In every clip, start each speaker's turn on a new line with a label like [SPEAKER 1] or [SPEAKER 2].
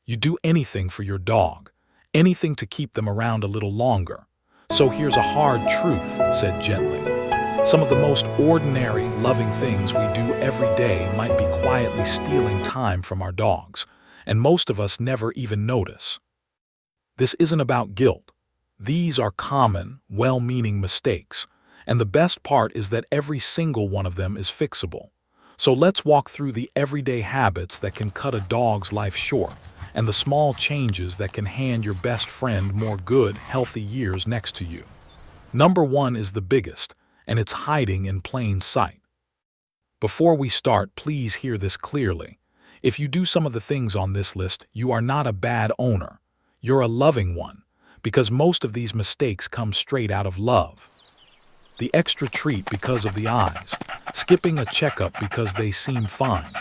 [SPEAKER 1] You do anything for your dog, anything to keep them around a little longer. So here's a hard truth, said gently. Some of the most ordinary, loving things we do every day might be quietly stealing time from our dogs, and most of us never even notice. This isn't about guilt. These are common, well-meaning mistakes, and the best part is that every single one of them is fixable. So let's walk through the everyday habits that can cut a dog's life short, and the small changes that can hand your best friend more good, healthy years next to you. Number 1 is the biggest, and it's hiding in plain sight. Before we start, please hear this clearly. If you do some of the things on this list, you are not a bad owner. You're a loving one, because most of these mistakes come straight out of love. The extra treat because of the eyes, skipping a checkup because they seem fine,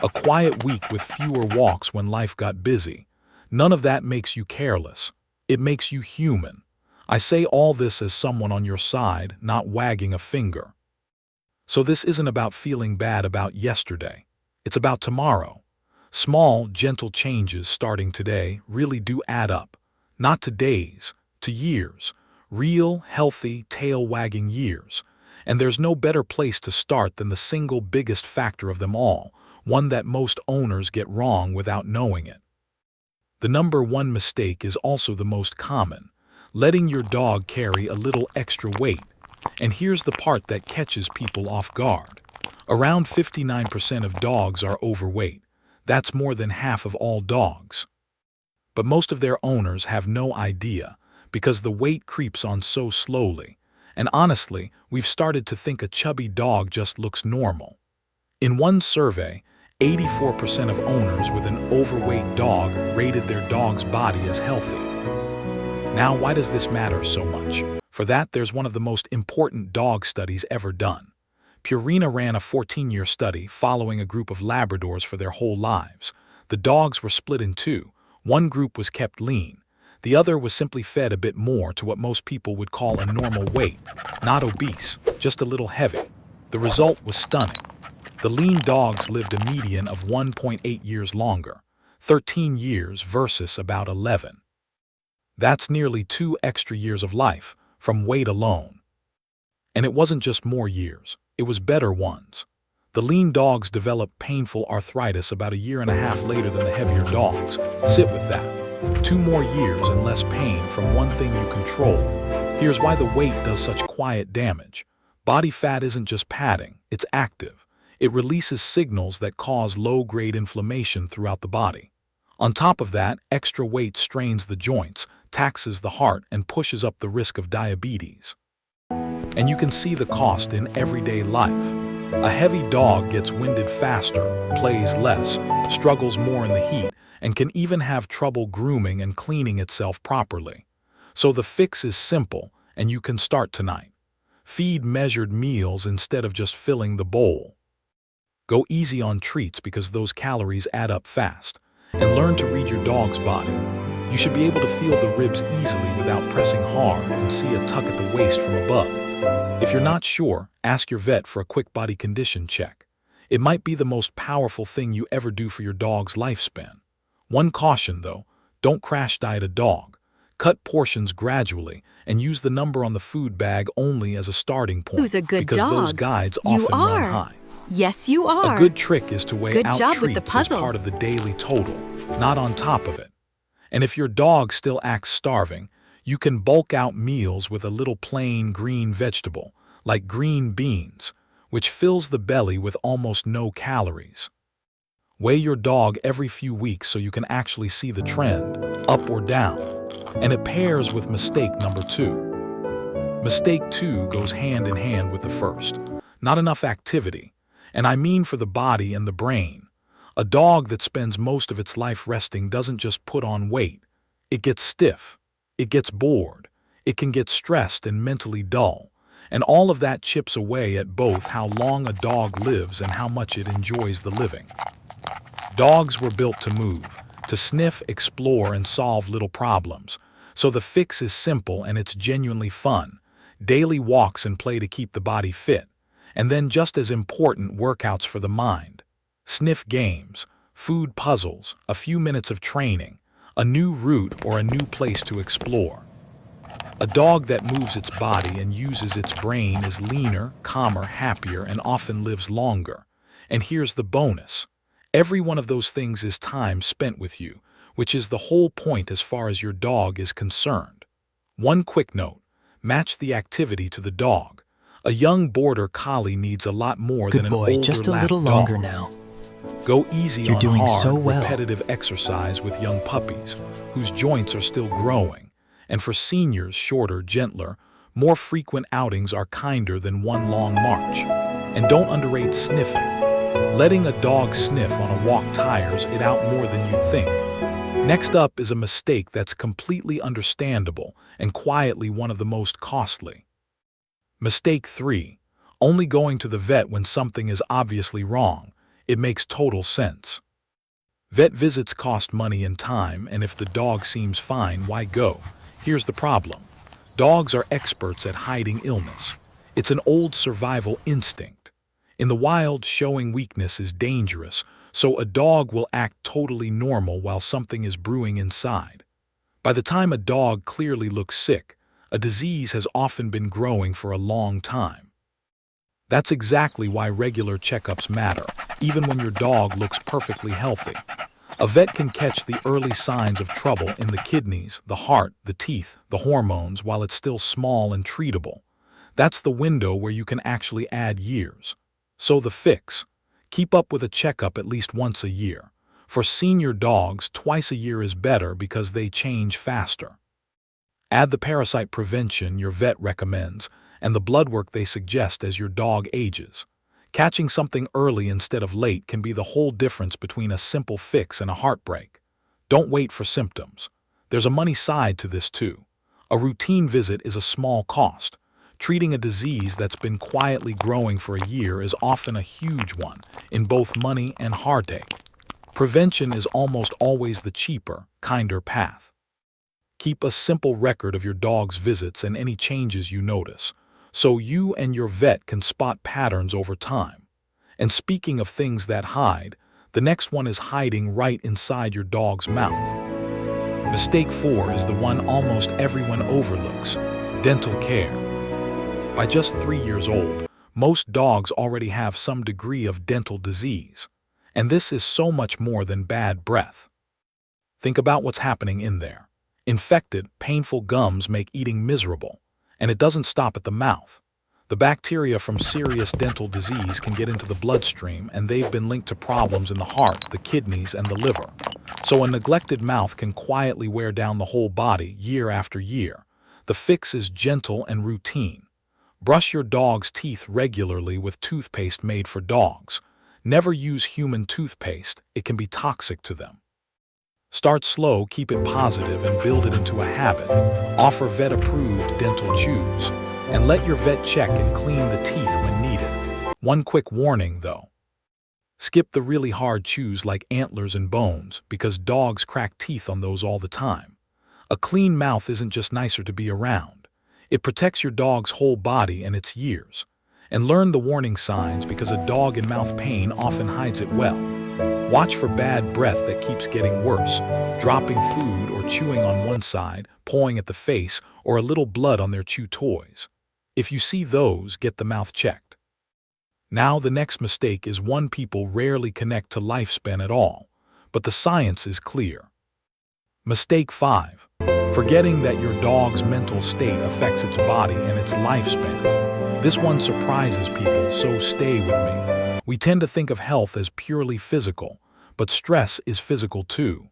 [SPEAKER 1] a quiet week with fewer walks when life got busy. None of that makes you careless. It makes you human. I say all this as someone on your side, not wagging a finger. So this isn't about feeling bad about yesterday. It's about tomorrow. Small, gentle changes starting today really do add up. Not to days, to years. Real, healthy, tail-wagging years. And there's no better place to start than the single biggest factor of them all, one that most owners get wrong without knowing it. The number 1 mistake is also the most common, letting your dog carry a little extra weight. And here's the part that catches people off guard. Around 59% of dogs are overweight. That's more than half of all dogs. But most of their owners have no idea, because the weight creeps on so slowly, and honestly, we've started to think a chubby dog just looks normal. In one survey, 84% of owners with an overweight dog rated their dog's body as healthy. Now, why does this matter so much? For that, there's one of the most important dog studies ever done. Purina ran a 14-year study following a group of Labradors for their whole lives. The dogs were split in two. One group was kept lean. The other was simply fed a bit more to what most people would call a normal weight, not obese, just a little heavy. The result was stunning. The lean dogs lived a median of 1.8 years longer, 13 years versus about 11. That's nearly 2 extra years of life from weight alone. And it wasn't just more years, it was better ones. The lean dogs developed painful arthritis about a year and a half later than the heavier dogs. Sit with that. 2 more years and less pain from one thing you control. Here's why the weight does such quiet damage. Body fat isn't just padding, it's active. It releases signals that cause low-grade inflammation throughout the body. On top of that, extra weight strains the joints, taxes the heart, and pushes up the risk of diabetes. And you can see the cost in everyday life. A heavy dog gets winded faster, plays less, struggles more in the heat, and can even have trouble grooming and cleaning itself properly. So the fix is simple, and you can start tonight. Feed measured meals instead of just filling the bowl. Go easy on treats because those calories add up fast. And learn to read your dog's body. You should be able to feel the ribs easily without pressing hard and see a tuck at the waist from above. If you're not sure, ask your vet for a quick body condition check. It might be the most powerful thing you ever do for your dog's lifespan. One caution though, don't crash diet a dog. Cut portions gradually and use the number on the food bag only as a starting point.
[SPEAKER 2] Who's a good
[SPEAKER 1] because
[SPEAKER 2] dog?
[SPEAKER 1] Those guides
[SPEAKER 2] You
[SPEAKER 1] often
[SPEAKER 2] are.
[SPEAKER 1] run high.
[SPEAKER 2] Yes, you are.
[SPEAKER 1] A good trick is to weigh
[SPEAKER 2] Good
[SPEAKER 1] out
[SPEAKER 2] job with the
[SPEAKER 1] treats as
[SPEAKER 2] puzzle.
[SPEAKER 1] part of the daily total, not on top of it. And if your dog still acts starving, you can bulk out meals with a little plain green vegetable, like green beans, which fills the belly with almost no calories. Weigh your dog every few weeks so you can actually see the trend, up or down. And it pairs with mistake number 2. Mistake 2 goes hand in hand with the first. Not enough activity. And I mean for the body and the brain. A dog that spends most of its life resting doesn't just put on weight. It gets stiff. It gets bored. It can get stressed and mentally dull. And all of that chips away at both how long a dog lives and how much it enjoys the living. Dogs were built to move, to sniff, explore, and solve little problems. So the fix is simple and it's genuinely fun. Daily walks and play to keep the body fit. And then just as important, workouts for the mind. Sniff games, food puzzles, a few minutes of training, a new route or a new place to explore. A dog that moves its body and uses its brain is leaner, calmer, happier, and often lives longer. And here's the bonus. Every one of those things is time spent with you, which is the whole point as far as your dog is concerned. One quick note, match the activity to the dog. A young border collie needs a lot more than an older lap dog.
[SPEAKER 2] Just a little longer now.
[SPEAKER 1] Go easy
[SPEAKER 2] You're
[SPEAKER 1] on
[SPEAKER 2] doing
[SPEAKER 1] hard,
[SPEAKER 2] so well.
[SPEAKER 1] repetitive exercise with young puppies, whose joints are still growing. And for seniors, shorter, gentler, more frequent outings are kinder than one long march. And don't underrate sniffing. Letting a dog sniff on a walk tires it out more than you'd think. Next up is a mistake that's completely understandable and quietly one of the most costly. Mistake 3. Only going to the vet when something is obviously wrong. It makes total sense. Vet visits cost money and time, and if the dog seems fine, why go? Here's the problem. Dogs are experts at hiding illness. It's an old survival instinct. In the wild, showing weakness is dangerous, so a dog will act totally normal while something is brewing inside. By the time a dog clearly looks sick, a disease has often been growing for a long time. That's exactly why regular checkups matter, even when your dog looks perfectly healthy. A vet can catch the early signs of trouble in the kidneys, the heart, the teeth, the hormones while it's still small and treatable. That's the window where you can actually add years. So the fix: keep up with a checkup at least once a year. For senior dogs, twice a year is better because they change faster. Add the parasite prevention your vet recommends and the blood work they suggest as your dog ages. Catching something early instead of late can be the whole difference between a simple fix and a heartbreak. Don't wait for symptoms. There's a money side to this too. A routine visit is a small cost. Treating a disease that's been quietly growing for a year is often a huge one, in both money and heartache. Prevention is almost always the cheaper, kinder path. Keep a simple record of your dog's visits and any changes you notice, so you and your vet can spot patterns over time. And speaking of things that hide, the next one is hiding right inside your dog's mouth. Mistake 4 is the one almost everyone overlooks: dental care. By just 3 years old, most dogs already have some degree of dental disease. And this is so much more than bad breath. Think about what's happening in there. Infected, painful gums make eating miserable. And it doesn't stop at the mouth. The bacteria from serious dental disease can get into the bloodstream, and they've been linked to problems in the heart, the kidneys, and the liver. So a neglected mouth can quietly wear down the whole body year after year. The fix is gentle and routine. Brush your dog's teeth regularly with toothpaste made for dogs. Never use human toothpaste, it can be toxic to them. Start slow, keep it positive, and build it into a habit. Offer vet-approved dental chews, and let your vet check and clean the teeth when needed. One quick warning, though. Skip the really hard chews like antlers and bones, because dogs crack teeth on those all the time. A clean mouth isn't just nicer to be around. It protects your dog's whole body and its years. And learn the warning signs, because a dog in mouth pain often hides it well. Watch for bad breath that keeps getting worse, dropping food or chewing on one side, pawing at the face, or a little blood on their chew toys. If you see those, get the mouth checked. Now the next mistake is one people rarely connect to lifespan at all, but the science is clear. Mistake 5. Forgetting that your dog's mental state affects its body and its lifespan. This one surprises people, so stay with me. We tend to think of health as purely physical, but stress is physical too.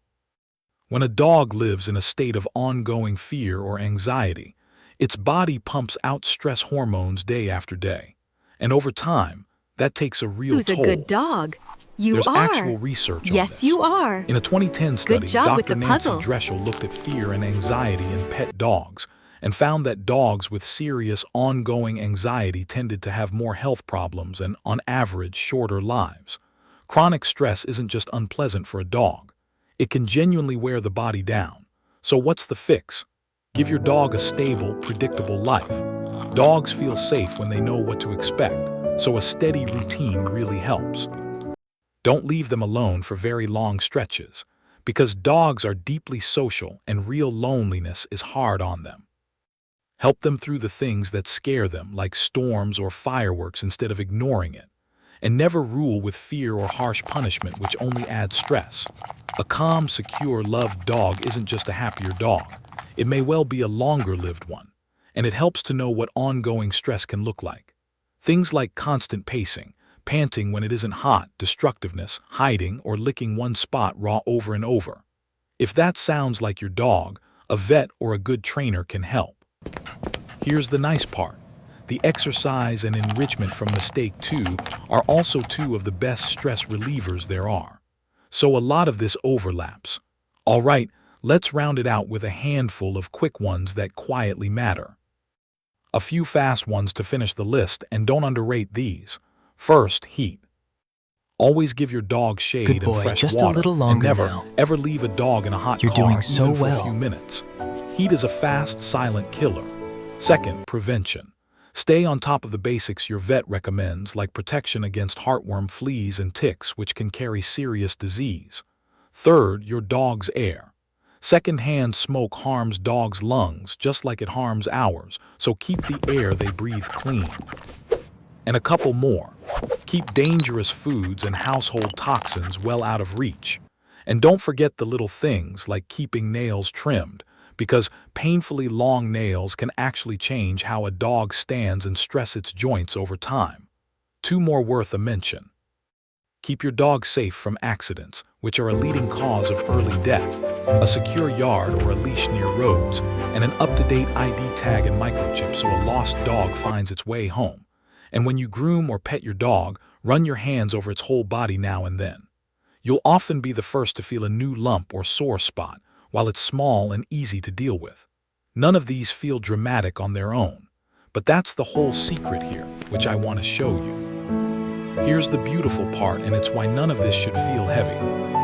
[SPEAKER 1] When a dog lives in a state of ongoing fear or anxiety, its body pumps out stress hormones day after day. And over time, that takes a real toll.
[SPEAKER 3] Who's a good dog? You
[SPEAKER 1] There's
[SPEAKER 3] are.
[SPEAKER 1] actual research on
[SPEAKER 3] Yes,
[SPEAKER 1] this.
[SPEAKER 3] you are.
[SPEAKER 1] In a 2010 study,
[SPEAKER 3] Good job with
[SPEAKER 1] Dr.
[SPEAKER 3] the
[SPEAKER 1] Nancy
[SPEAKER 3] puzzle.
[SPEAKER 1] Dreschel looked at fear and anxiety in pet dogs and found that dogs with serious ongoing anxiety tended to have more health problems and, on average, shorter lives. Chronic stress isn't just unpleasant for a dog. It can genuinely wear the body down. So what's the fix? Give your dog a stable, predictable life. Dogs feel safe when they know what to expect, so a steady routine really helps. Don't leave them alone for very long stretches, because dogs are deeply social and real loneliness is hard on them. Help them through the things that scare them, like storms or fireworks, instead of ignoring it. And never rule with fear or harsh punishment, which only adds stress. A calm, secure, loved dog isn't just a happier dog. It may well be a longer-lived one. And it helps to know what ongoing stress can look like. Things like constant pacing, panting when it isn't hot, destructiveness, hiding, or licking one spot raw over and over. If that sounds like your dog, a vet or a good trainer can help. Here's the nice part. The exercise and enrichment from Mistake 2 are also two of the best stress relievers there are. So a lot of this overlaps. All right, let's round it out with a handful of quick ones that quietly matter. A few fast ones to finish the list, and don't underrate these. First, heat. Always give your dog shade and fresh
[SPEAKER 2] just
[SPEAKER 1] water,
[SPEAKER 2] a little longer
[SPEAKER 1] and never,
[SPEAKER 2] now.
[SPEAKER 1] ever leave a dog in a hot
[SPEAKER 2] You're
[SPEAKER 1] car
[SPEAKER 2] doing so
[SPEAKER 1] even for a
[SPEAKER 2] well.
[SPEAKER 1] few minutes. Heat is a fast, silent killer. Second, prevention. Stay on top of the basics your vet recommends, like protection against heartworm, fleas, and ticks, which can carry serious disease. Third, your dog's air. Second-hand smoke harms dogs' lungs just like it harms ours, so keep the air they breathe clean. And a couple more. Keep dangerous foods and household toxins well out of reach. And don't forget the little things like keeping nails trimmed, because painfully long nails can actually change how a dog stands and stress its joints over time. Two more worth a mention. Keep your dog safe from accidents, which are a leading cause of early death, a secure yard or a leash near roads, and an up-to-date ID tag and microchip so a lost dog finds its way home. And when you groom or pet your dog, run your hands over its whole body now and then. You'll often be the first to feel a new lump or sore spot, while it's small and easy to deal with. None of these feel dramatic on their own, but that's the whole secret here, which I want to show you. Here's the beautiful part, and it's why none of this should feel heavy.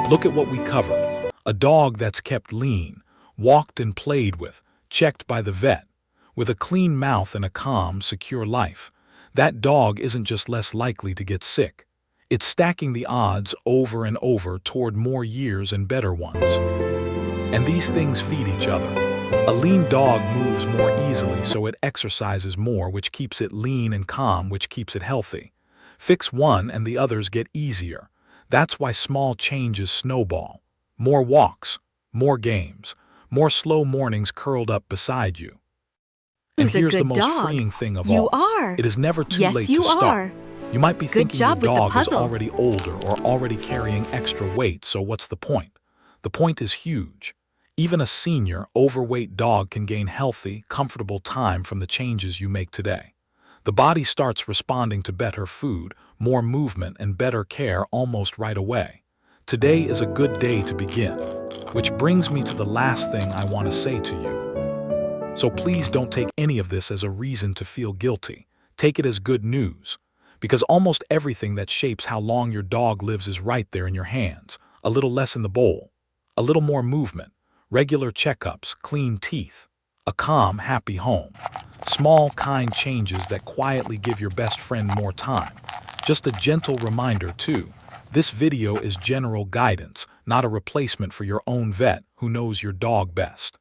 [SPEAKER 1] Look at what we covered. A dog that's kept lean, walked and played with, checked by the vet, with a clean mouth and a calm, secure life. That dog isn't just less likely to get sick. It's stacking the odds over and over toward more years and better ones. And these things feed each other. A lean dog moves more easily, so it exercises more, which keeps it lean, and calm, which keeps it healthy. Fix one and the others get easier. That's why small changes snowball. More walks, more games, more slow mornings curled up beside you. And here's the most freeing thing of all.
[SPEAKER 3] You are.
[SPEAKER 1] It is never too
[SPEAKER 3] Yes,
[SPEAKER 1] late
[SPEAKER 3] you
[SPEAKER 1] to start.
[SPEAKER 3] are.
[SPEAKER 1] You might be
[SPEAKER 3] Good
[SPEAKER 1] thinking your
[SPEAKER 3] job with the
[SPEAKER 1] dog is
[SPEAKER 3] puzzle.
[SPEAKER 1] already older or already carrying extra weight, so what's the point? The point is huge. Even a senior, overweight dog can gain healthy, comfortable time from the changes you make today. The body starts responding to better food, more movement, and better care almost right away. Today is a good day to begin, which brings me to the last thing I want to say to you. So please don't take any of this as a reason to feel guilty. Take it as good news, because almost everything that shapes how long your dog lives is right there in your hands. A little less in the bowl, a little more movement, regular checkups, clean teeth, a calm, happy home. Small, kind changes that quietly give your best friend more time. Just a gentle reminder, too. This video is general guidance, not a replacement for your own vet who knows your dog best.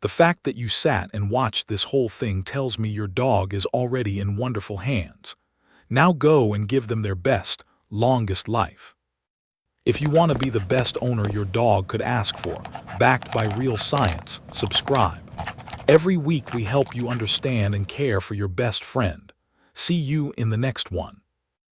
[SPEAKER 1] The fact that you sat and watched this whole thing tells me your dog is already in wonderful hands. Now go and give them their best, longest life. If you want to be the best owner your dog could ask for, backed by real science, subscribe. Every week we help you understand and care for your best friend. See you in the next one.